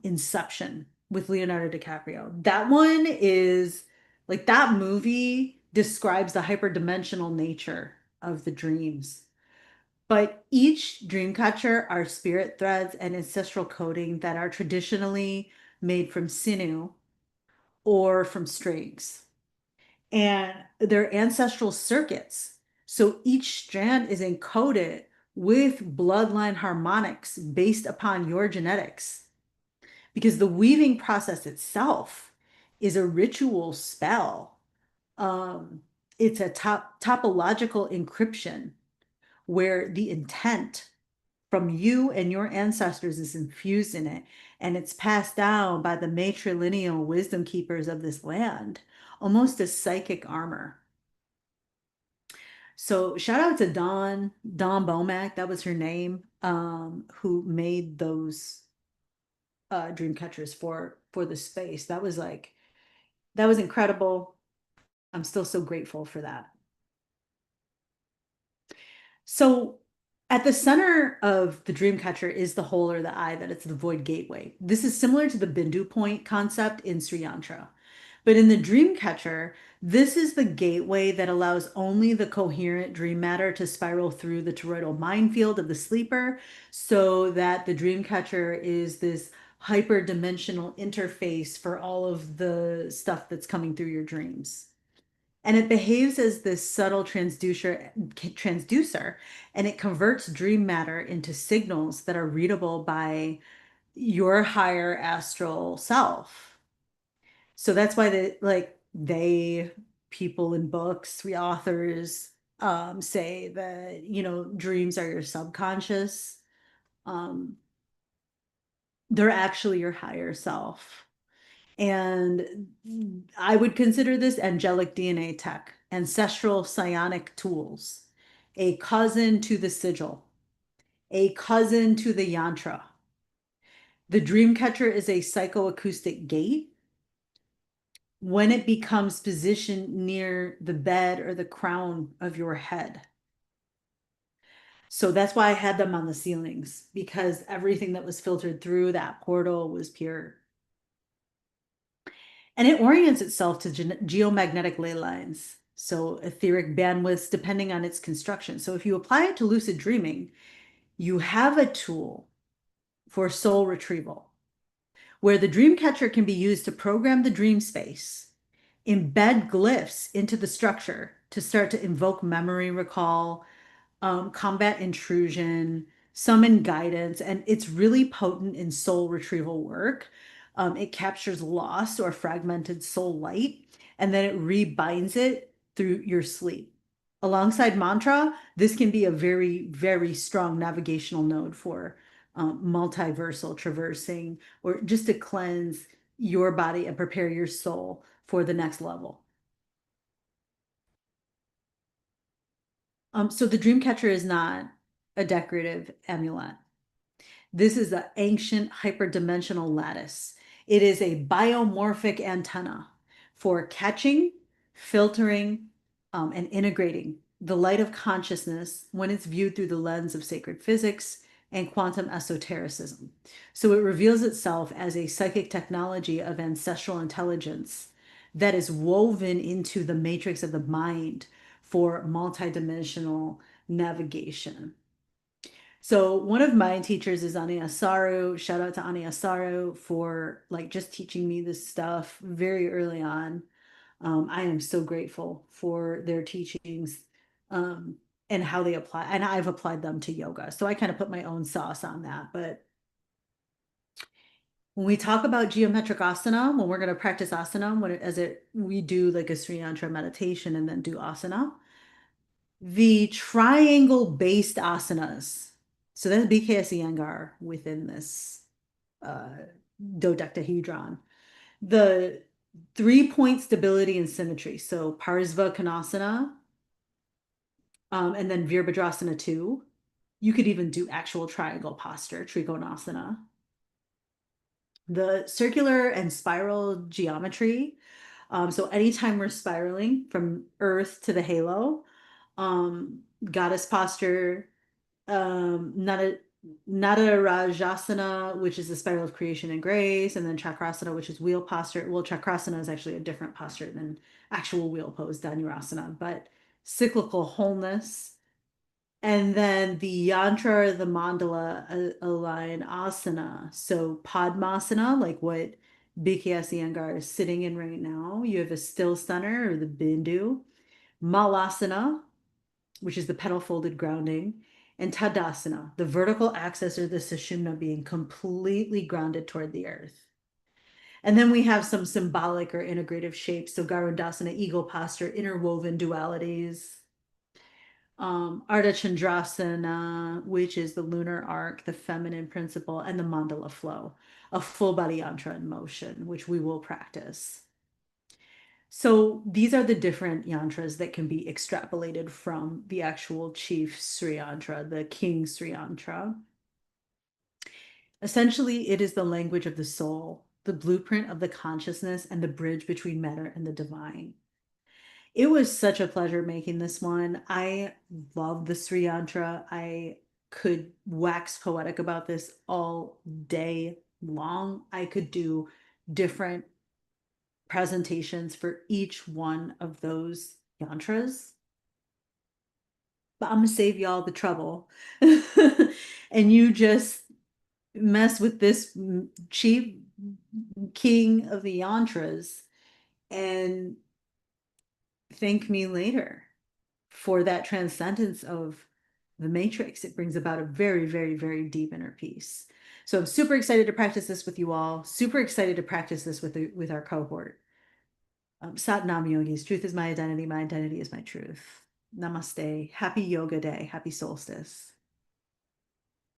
Inception with Leonardo DiCaprio. That one is like that movie describes the hyperdimensional nature of the dreams. But each dream catcher are spirit threads and ancestral coding that are traditionally made from sinew or from strings. And they're ancestral circuits. So each strand is encoded with bloodline harmonics based upon your genetics, because the weaving process itself is a ritual spell. Um, it's a topological encryption where the intent from you and your ancestors is infused in it, and it's passed down by the matrilineal wisdom keepers of this land, almost as psychic armor. So shout out to Dawn Bomack, that was her name, who made those dream catchers for the space. That was incredible. I'm still so grateful for that. So at the center of the dream catcher is the hole or the eye, that it's the void gateway. This is similar to the Bindu point concept in Sri Yantra. But in the dream catcher, this is the gateway that allows only the coherent dream matter to spiral through the toroidal minefield of the sleeper, so that the dream catcher is this hyperdimensional interface for all of the stuff that's coming through your dreams. And it behaves as this subtle transducer, and it converts dream matter into signals that are readable by your higher astral self. So that's why people in books, we authors, say that, dreams are your subconscious. Um, they're actually your higher self. And I would consider this angelic DNA tech, ancestral psionic tools, a cousin to the sigil, a cousin to the yantra. The dream catcher is a psychoacoustic gate. When it becomes positioned near the bed or the crown of your head. So that's why I had them on the ceilings, because everything that was filtered through that portal was pure. And it orients itself to geomagnetic ley lines, so etheric bandwidths depending on its construction. So if you apply it to lucid dreaming, you have a tool for soul retrieval, where the dream catcher can be used to program the dream space, embed glyphs into the structure to start to invoke memory recall, combat intrusion, summon guidance, and it's really potent in soul retrieval work. It captures lost or fragmented soul light, and then it rebinds it through your sleep. Alongside mantra, this can be a very, very strong navigational node for multiversal traversing, or just to cleanse your body and prepare your soul for the next level. So the dream catcher is not a decorative amulet. This is an ancient hyperdimensional lattice. It is a biomorphic antenna for catching, filtering, and integrating the light of consciousness when it's viewed through the lens of sacred physics and quantum esotericism. So it reveals itself as a psychic technology of ancestral intelligence that is woven into the matrix of the mind for multidimensional navigation. So one of my teachers is Ani Asaru. Shout out to Ani Asaru for like just teaching me this stuff very early on. I am so grateful for their teachings, um, and how they apply, and I've applied them to yoga. So I kind of put my own sauce on that. But when we talk about geometric asana, when we're going to practice asana, we do like a Sri Yantra meditation and then do asana. The triangle based asanas. So that's BKS Iyengar within this uh, dodecahedron. The 3-point stability and symmetry. So Parsva Konasana, and then Virabhadrasana 2. You could even do actual triangle posture, Trikonasana. The circular and spiral geometry. So anytime we're spiraling from earth to the halo, goddess posture, Nada Rajasana, which is the spiral of creation and grace, and then Chakrasana, which is wheel posture. Well, Chakrasana is actually a different posture than actual wheel pose, Dhanurasana, but cyclical wholeness. And then the yantra or the mandala align asana. So Padmasana, like what BKS Iyengar is sitting in right now. You have a still center or the bindu. Malasana, which is the petal folded grounding, and Tadasana, the vertical axis or the Sushumna being completely grounded toward the earth. And then we have some symbolic or integrative shapes. So Garudasana, eagle posture, interwoven dualities. Ardha Chandrasana, which is the lunar arc, the feminine principle, and the mandala flow, a full body yantra in motion, which we will practice. So these are the different yantras that can be extrapolated from the actual chief Sri Yantra, the King Sri Yantra. Essentially, it is the language of the soul, the blueprint of the consciousness, and the bridge between matter and the divine. It was such a pleasure making this one. I love the Sri Yantra. I could wax poetic about this all day long. I could do different presentations for each one of those yantras, but I'm gonna save y'all the trouble. And you just mess with this chief king of the yantras and thank me later for that transcendence of the matrix. It brings about a very, very, very deep inner peace. So I'm super excited to practice this with you all. Super excited to practice this with our cohort. Sat Nam Yogis, truth is my identity is my truth. Namaste. Happy yoga day. Happy solstice.